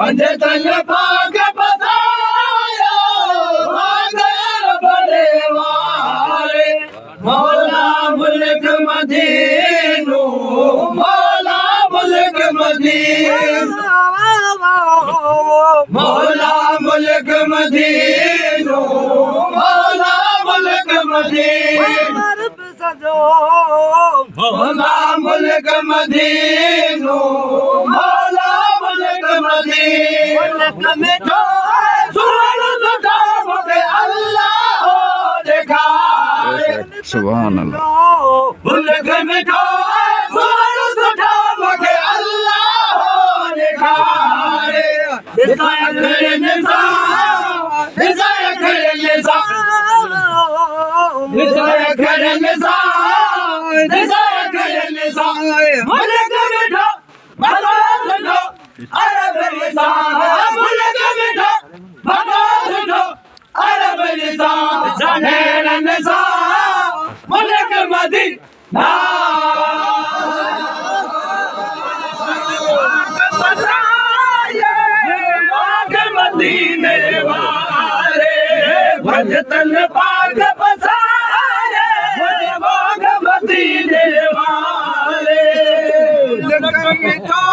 पंजतन पाक बसाया भागर बड़े वाले मौला मुल्क मदीनू मौला मुल्क मदीनू मौला मुल्क मदीनू मौला मुल्क मदीनू मौला मुल्क मदीनू मौला मुल्क मदीनू सुभान अल्लाह देखा सुभान अल्लाह मुल्क मिठो सुभान अल्लाह देखा मुल्क मदीना मदीने वाले पंजतन पाक बसाए बाग मदीने वाले मुल्क मिठो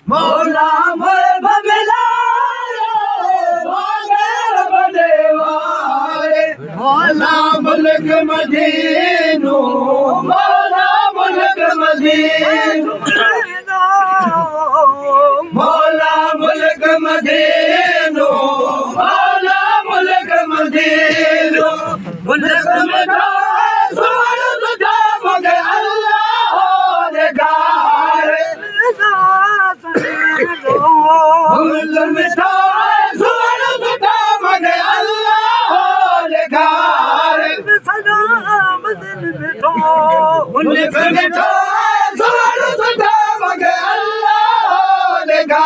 मौला मौला मुल्क मदीनू मौला मुल्क मदीनू मौला मुल्क मदीनू मौला मुल्क मदीनू मुल्क मिठो मगे अल्लाह देखा मुल्क मिठो मगे अल्लाह देखा मुल्क मिठो मगे अल्लाह देखा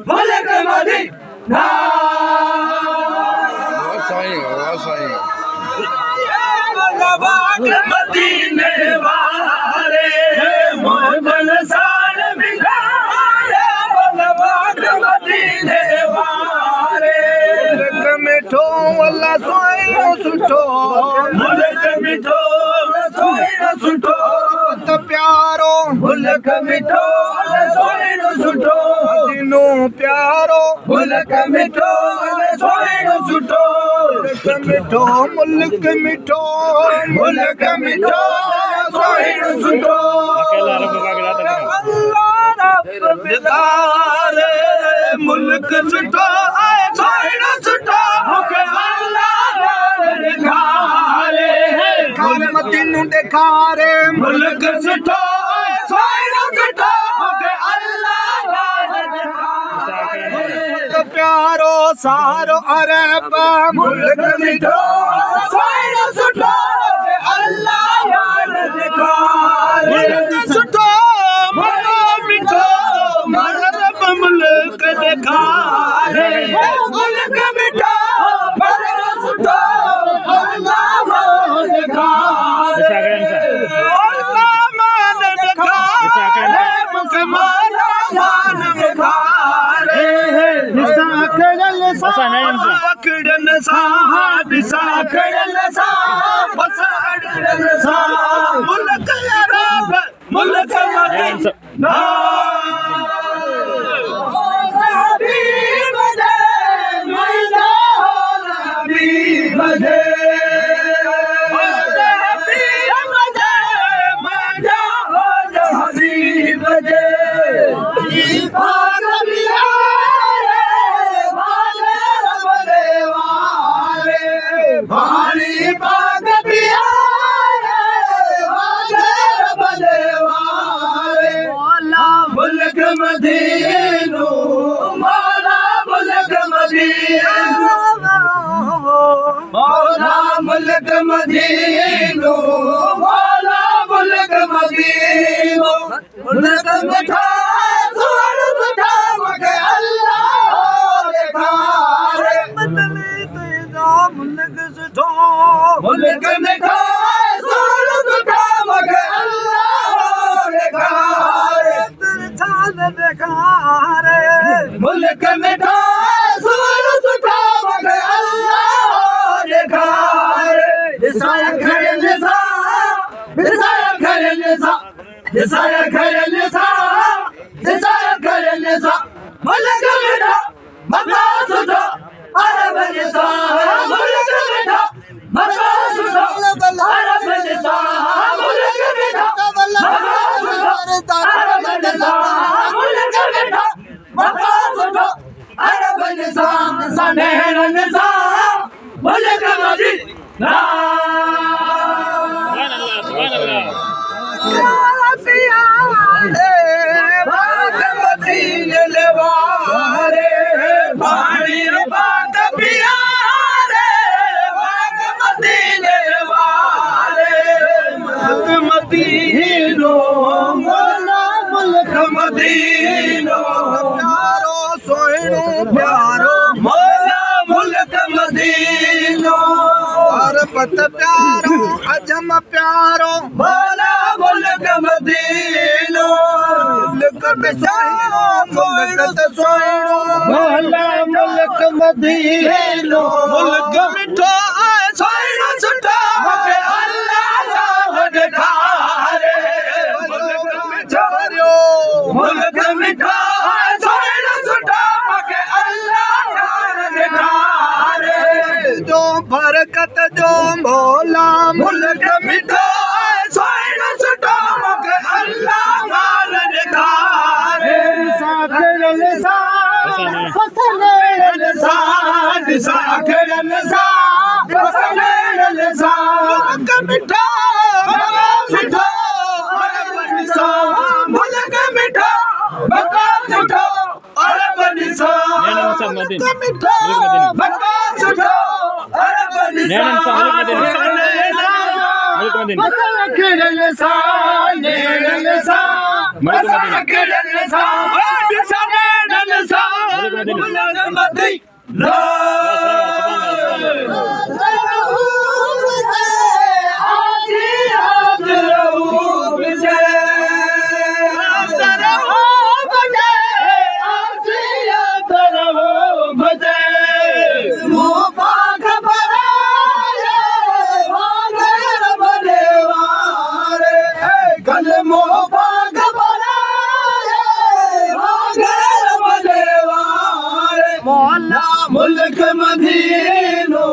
मुल्क मदीना मदीने वाले मोहम्मद साल बिगाड़े मदीने वाले मुल्क मिठो अल्लाह सोयो सुठो मुल्क मिठो सोयो सुठो त प्यारो मुल्क मिठो सोयो सुठो मदीनो प्यारो मुल्क मिठो सोयो सुठो मिठो मुल्क मिठो मुल्क मिठो सोयो सुठो दिदारे मुल्क सुठो सोयो सुठो मूंखे अल्लाह दिखारे मदीनो दिखारे मुल्क सुठो सोयो सुठो मूंखे अल्लाह प्यारो सारो अरब मुल्क मिठो सोयो सुठो अल्लाह मुल्क सुठो मिठो अरब मुल्क दिखारे मुल्क मिठो सुठो अल्लाह दिखारे अल्लाह मान दिखारे मूंखे मौला मान दिखारे साकड़न सा दिसा कड़न सा बसाड़न सा मुल्क अरब मुल्क मदीना मुल्क मदीनो मौला मुल्क मदीनो मौला मुल्क मदीनो मौला मुल्क मदीनो मुल्क मिठा सुन सुठा मगे अल्लाह देखा रे बदले तेरा मुल्क सुठो मुल्क मिठा सुन सुठा मगे अल्लाह देखा मुल्क मिठा सुन सुठा मगे अल्लाह देखा दिसाया खड़े निसा दिसाया खड़े निसा दिसाया खड़े निसा दिसाया खड़े निसा मुल्क मिठा मगा सुठा अरब निसा मुल्क मिठा मगा सुठा अरब निसा मुल्क मिठा मगा सुठा अरब निसा मुल्क मिठा मगा सुठा अरब निसा निसा नहर निसा मुल्क मदीना मदीनो मौला मुल्क मदीनो प्यारो सोहणो प्यारो मौला मुल्क मदीनो अरबत प्यारो अजम प्यारो मौला मुल्क मदीनो मुल्क में सोहणो मुल्क सोहणो मौला मुल्क मदीनो मुल्क मिठो सोहणो सुठा मगे अल्लाह देखा रे मुल्क मिठो मुल्क मिठा सोहणो सुठा मगे अल्लाह देखा रे जो बरकत जो मौला मुल्क मिठो सोहणो सुठा मगे अल्लाह देखा रे साखर निसा निसा निसा खर निसा निसा मुल्क मिठा सुठा अरब निसा मुल्क मिठा मगा सुठा अरब निसा मुल्क मिठा मगा सुठा अरब निसा मुल्क मदीनो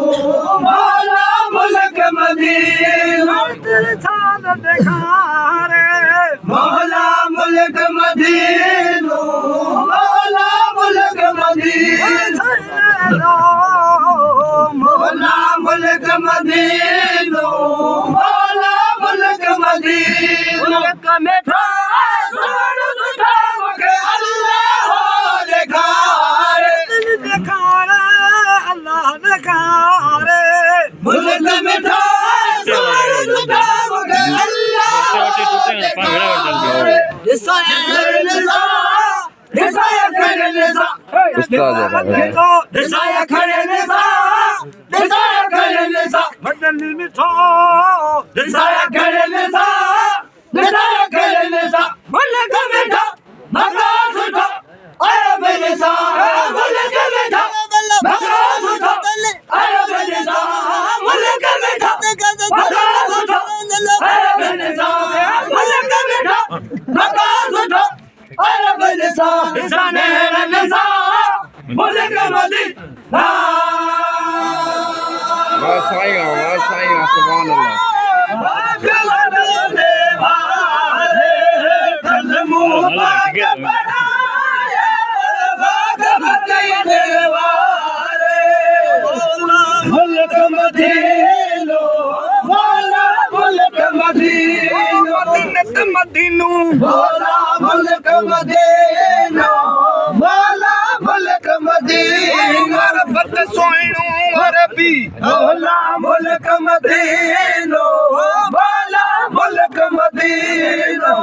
मौला मुल्क मदीनो मौला मुल्क मदीनो मौला मुल्क मदीनो मौला मुल्क मदीनो मौला मुल्क मदीनो मुल्क मिठा सुन सुठा मगे अल्लाह देखा मुल्क मिठा सुन सुठा मगे अल्लाह दिसाया खड़े निसा दिसाया खड़े निसा दिसाया खड़े निसा बदली मिठो दिसाया खड़े निसा दिसाया खड़े निसा मुल्क मिठा मगा सुठा अरब निसा मुल्क मिठा मगा सुठा अरब निसा मुल्क मिठा निसा मुल्क मदीना बस आएगा सुभान अल्लाह मुल्क मदीनो मौला मुल्क मदीनो मदीनत मदीनू मौला मुल्क मदीनो मौला मुल्क मदीनो रब्बत सोइनू अरबी मौला मुल्क मदीनो मौला मुल्क मदीनो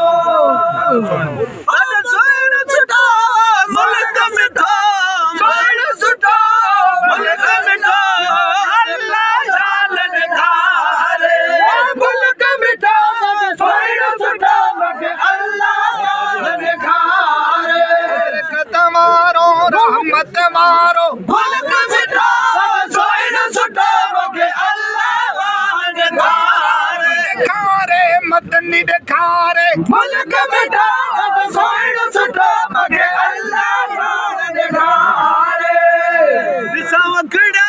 अरे सोइन सुठा मुल्क मिठा सोइन सुठा मुल्क मिठा अल्लाह जान निखारे मुल्क मिठा सोइन सुठा मगे अल्लाह जान निखारे बरकत मारो रहमत मारो मुल्क मिठा सोइन सुठा मगे अल्लाह जान निखारे खारे मदनी खारे मुल्क मिठा सोइन सुठा मगे अल्लाह जान निखारे दिसा वखड़ा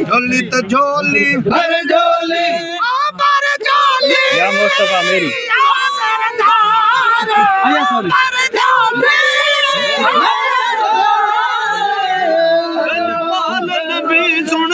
झोली तो झोली भर झोली या मुस्तफा मेरी नबी सुन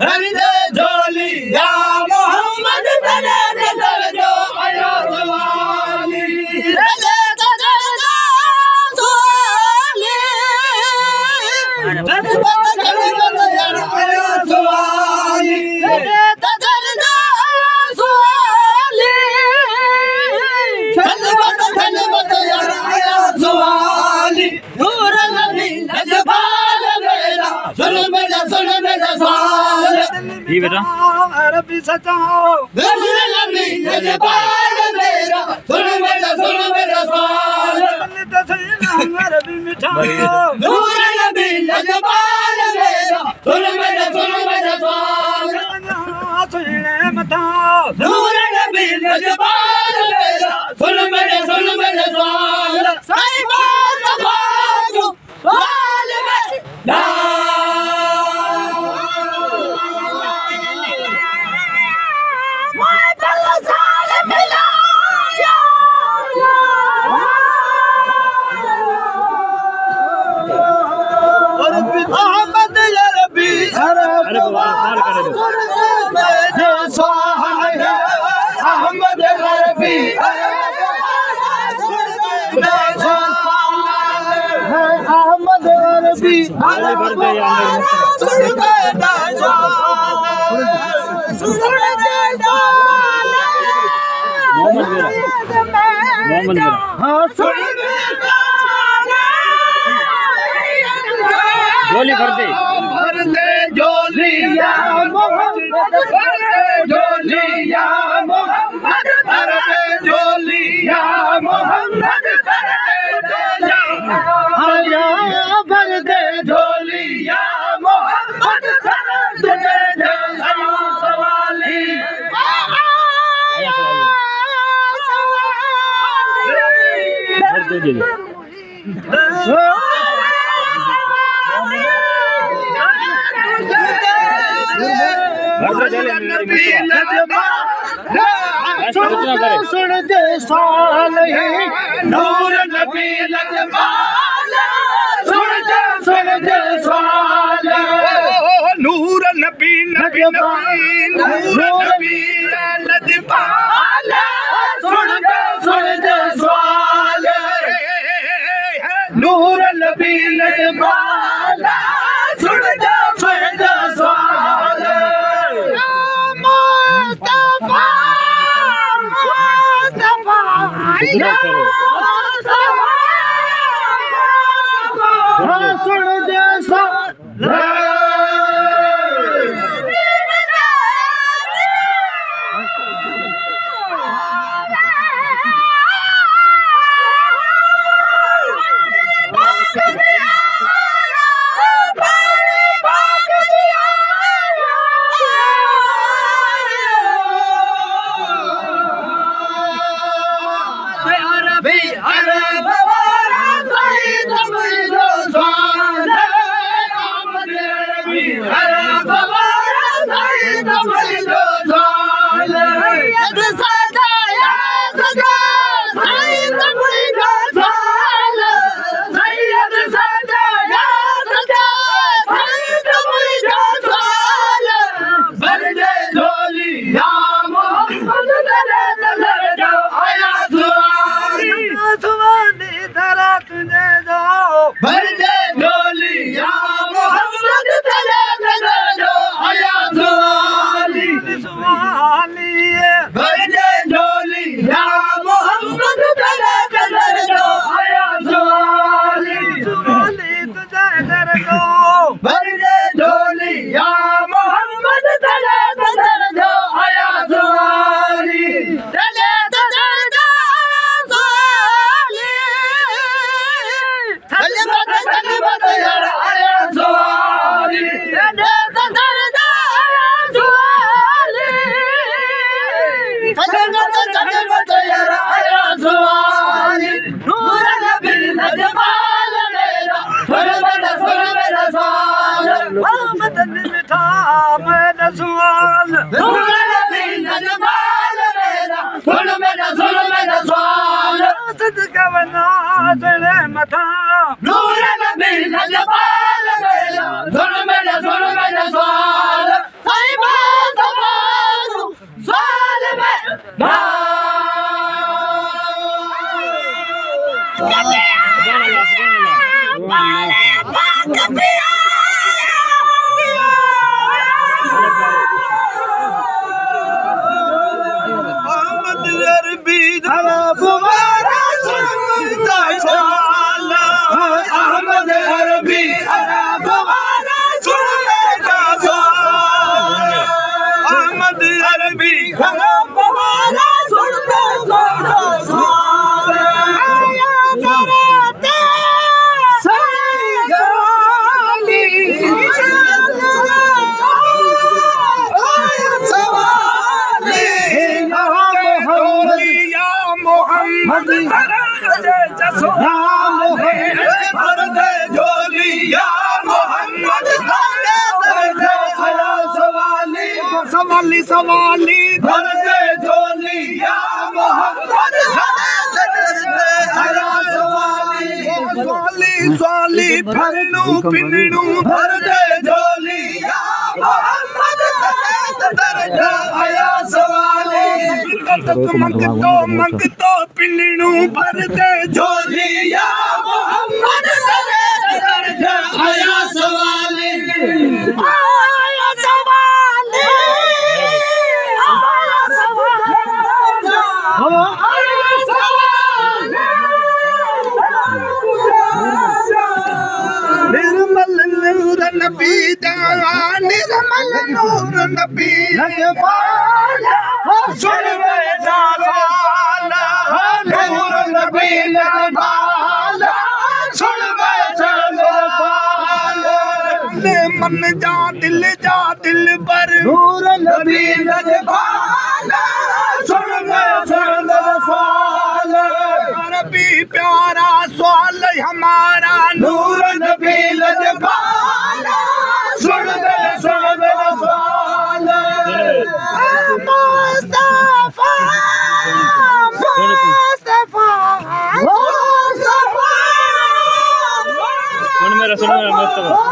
भर दे झोली या मोहम्मद तेरे नजर जो आया सवाली तेरे नजर जो सवाली तेरे नजर जो आया सवाली तेरे नजर जो सवाली धन्यवाद यार आया सवाली नूर नबी नजबाल मेरा सुन मेरा सवाल जी बेटा अरबी सचाओ नूर नबी नजबाल मेरा सुन मेरा सवाल अरबी मिठाओ नूर नबी नजबाल मेरा सुन मेरा सवाल सुने मताओ नूर नबी नजबाल मेरा सुन मेरा सवाल सही बात बाजू सवाल में ना मैं बल्ला साल मिला अहमद अरबी अरे बाबा पार करे दो अहमद अरबी अहमद अरबी अरे भर दे यार मोहम्मद मेरा झोली भर दे झोलिया मोहम्मद भर दे झोलिया मोहम्मद भर दे झोलिया मोहम्मद भर दे आया भर दे झोलिया मोहम्मद भर दे सवाली भर दे जी सुन दे साल नूर नबी लजपाल सुन दे साल नूर नबी नूर नबी लजपाल सुन दे साल नूर नबी लजपाल सुन दे साल सुन जैसा भर दे झोलिया मोहम्मद तेरे नजर जो आया सवाली भर दे झोलिया मोहम्मद तेरे नजर जो आया सवाली तुझे दर दो भर दे झोलिया मोहम्मद तेरे नजर जो आया सवाली तेरे नजर जो धन्यवाद यार आया सवाली धन्यवाद यार आया सवाली नूर नबी नजबाल मेरा सुन मेरा सवाल मोहम्मद मिठा मेरा सवाल नूर नबी नजबाल मेरा सुन मेरा सवाल सदका बना तेरे मथा नूर नबी नजबाल मेरा सुन मेरा सवाल सवाली सवाली भर दे झोली या मोहम्मद सवाली सवाली भरनू पिनू भर दे झोली या मोहम्मद दर्जा आया सवाली मंगतो पिनू भर दे झोली या मोहम्मद दर्जा आया सवाली आया सवाली आया सवाली निर्मल नूर नबी जावा निर्मल नूर नबी लगवाला सुन में जावाला नूर नबी लगवाला सुन में जावाला मन जा दिल पर नूर नबी लगवाला सुन में जावाला रबी प्यारा सवाल हमारा नूर नबी लगवाला सुन दे सवाल मुस्तफा मुस्तफा मुस्तफा सुन मेरा मुस्तफा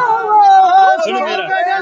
सुन मेरा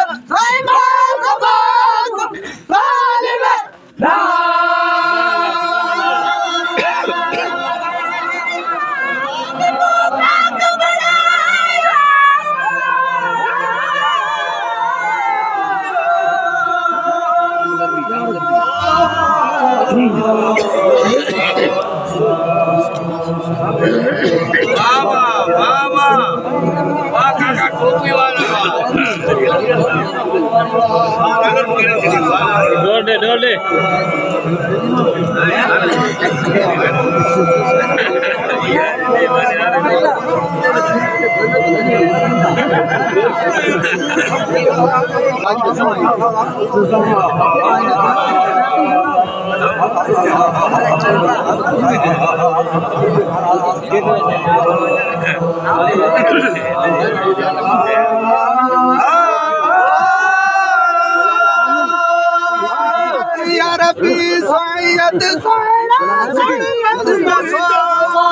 बस आएगा बस डोल दे या रब्बी सैयद सोना सैयद मसाला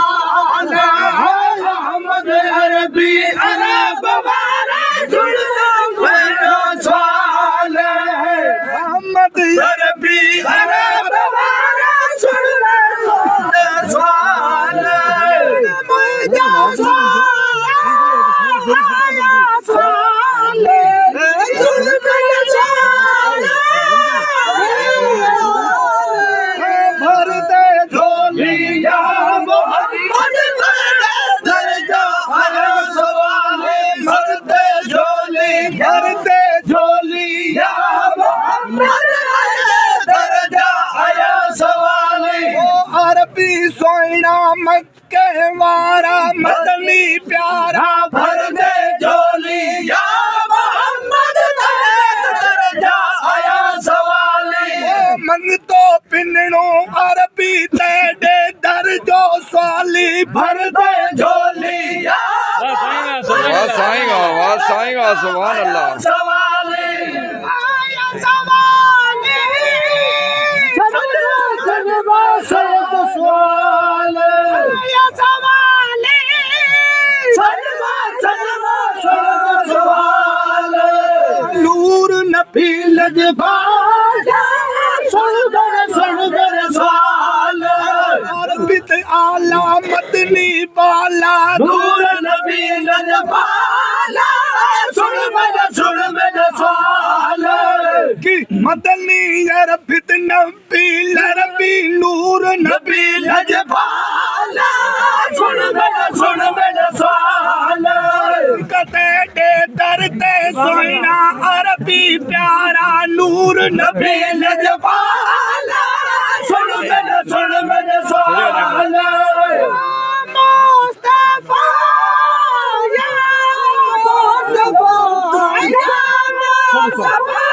अहमद अरबी अरब वाला जुड़ना मेरा साले अहमद अरबी अरब वाला जुड़ना मेरा साले मेरा साले जुड़ना साले भर दे झोली या मोहम्मद दर्जा हर सवाले भर दे झोली या मोहम्मद दर्जा हर सवाले ओ अरबी सोना मक्के वारा मदनी प्यारा भर दे झोली या मोहम्मद दर्जा आया सवाले मन तो पिननो अरबी तेरे दर जो सवाली भर दे झोली या वाह साईं सुभान अल्लाह सवाले आया सवाले जन्म सैयद सवाले आया सवाले जन्म सैयद सवाले नूर नबी लजबाजा सुनगर साल अरबित आला मदनी बाला नूर नबी लजबाला सुन मेरा साल कि मदनी अरबित नबी लरबी नूर नबी लजबाला सुन मेरा साल कते दे दरते सोना अरबी प्यारा नूर नबी लजबाला सुन मेरा साल मुस्तफा या मुस्तफा या मुस्तफा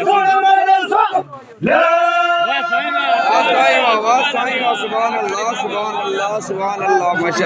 सुन मेरा साल वाह साईं सुभान अल्लाह माशा